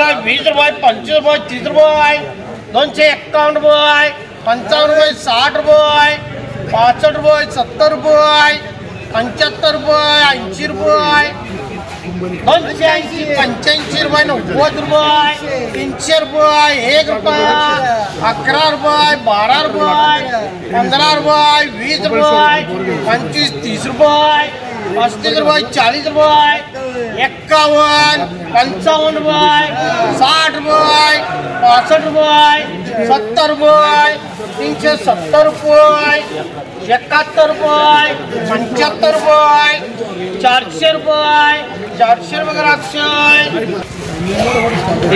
रुपये, 20 रुपये, 25 रुपये, 30 रुपये, 251 रुपये, 55 रुपये, 60 रुपये, 65 रुपये, 70 रुपये, 75 रुपये, 80 रुपये, 280, 85 रुपये, 90 रुपये, 300 रुपये, 1 रुपया, 11 रुपये, 12 रुपये, 15 रुपये, 20 रुपये, 25, 30 रुपये, 35 रुपये, 40 रुपये, 51, 55 रुपये, 60 रुपये, 65 रुपये, 70 रुपये, 370 रुपये, 71 रुपये, 75 रुपये, 400 रुपये, 400 रुपये अक्षय,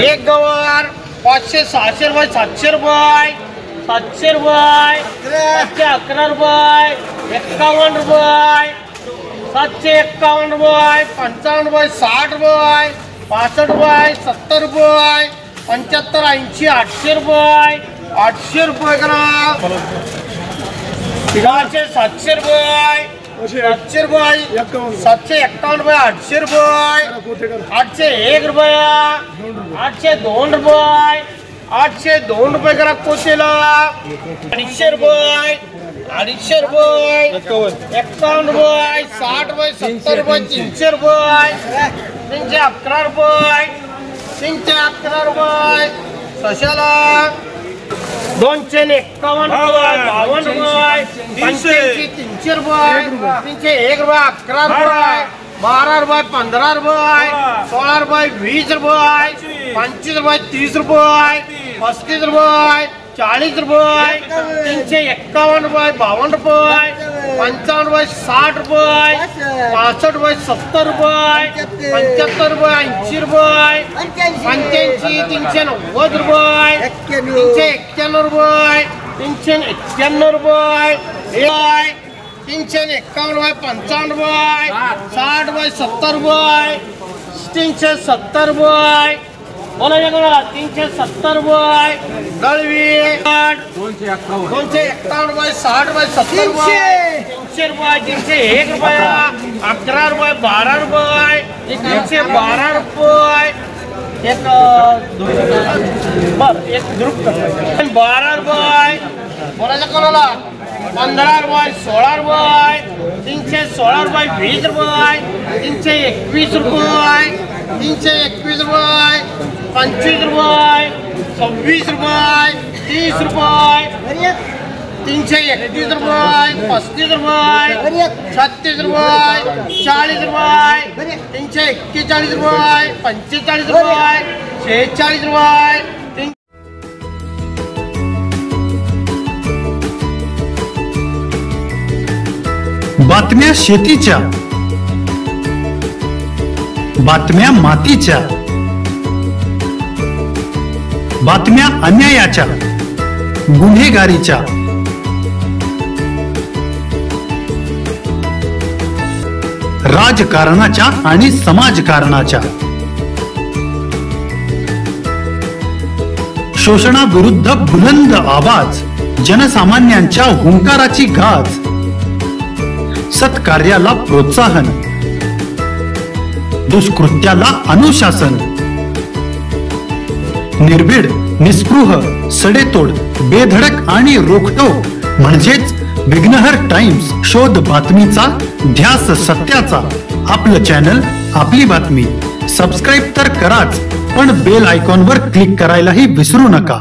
एक गवर 500, 600 रुपये, 700 रुपये, 700 रुपये, 711 रुपये, 51 रुपये, 751 रुपये, 55 रुपये, 60 रुपये, 65 रुपये, 70 रुपये, 75, 80, 800 रुपये, 800 रुपये करा, 400, 700 रुपये, 700 रुपये, 751 रुपये, 800 रुपये, 801 रुपया, 802 रुपये, 802 रुपये करा कोचेला, 250 रुपये, 250 रुपये, 51 रुपये, 60 रुपये, 70 रुपये, 300 रुपये, 311 रुपये, 311 रुपये, सशाला 251 रुपये, 52 रुपये, 300 रुपये, 301 रुपये, 11 रुपये, 12 रुपये, 15 रुपये, 16 रुपये, 20 रुपये, 25 रुपये, 30 रुपये, 35 रुपये, 40 रुपये, 351 रुपये, 52 रुपये, 55 रुपये, 60 रुपये, 65 रुपये, 70 रुपये, 75 रुपये, 80 रुपये, 85, 390 रुपये, 391 रुपये, 391 रुपये, 351 रुपये, 55 रुपये, 60 रुपये, 70 रुपये, 370 रुपये, बोला 370 रुपये, 251 रुपये, 60 रुपये, 70 रुपये, 300 रुपये, 301 रुपया, 11 रुपये, 12 रुपये, 312 रुपये, एक ग्रुप 12 रुपये, बोलायचं कोणाला 15 रुपये, 16 रुपये, 316 रुपये, 20 रुपये, 321 रुपये, 321 रुपये, 25 रुपये, 26 रुपये, 30 रुपये, 331 रुपये, 35 रुपये, 36 रुपये, 40 रुपये, 341 रुपये, 45 रुपये, 46 रुपये, बातम्या शेतीच्या, बातम्या मातीच्या, बातम्या अन्यायाच्या, गुन्हेगारीच्या, राजकारणाच्या आणि समाजकारणाच्या, शोषणाविरुद्ध बुलंद आवाज, जनसामान्यांच्या हुंकाराची गाज, सत्कार्याला प्रोत्साहन, दुष्कृत्याला अनुशासन, निर्भीड, निस्पृह, सडेतोड, बेधडक आणि रोखटोक म्हणजेच विघ्नहर टाइम्स. शोध बातमीचा, ध्यास सत्याचा. आपलं चॅनल, आपली बातमी. सबस्क्राईब तर कराच, पण बेल आयकॉनवर क्लिक करायलाही विसरू नका.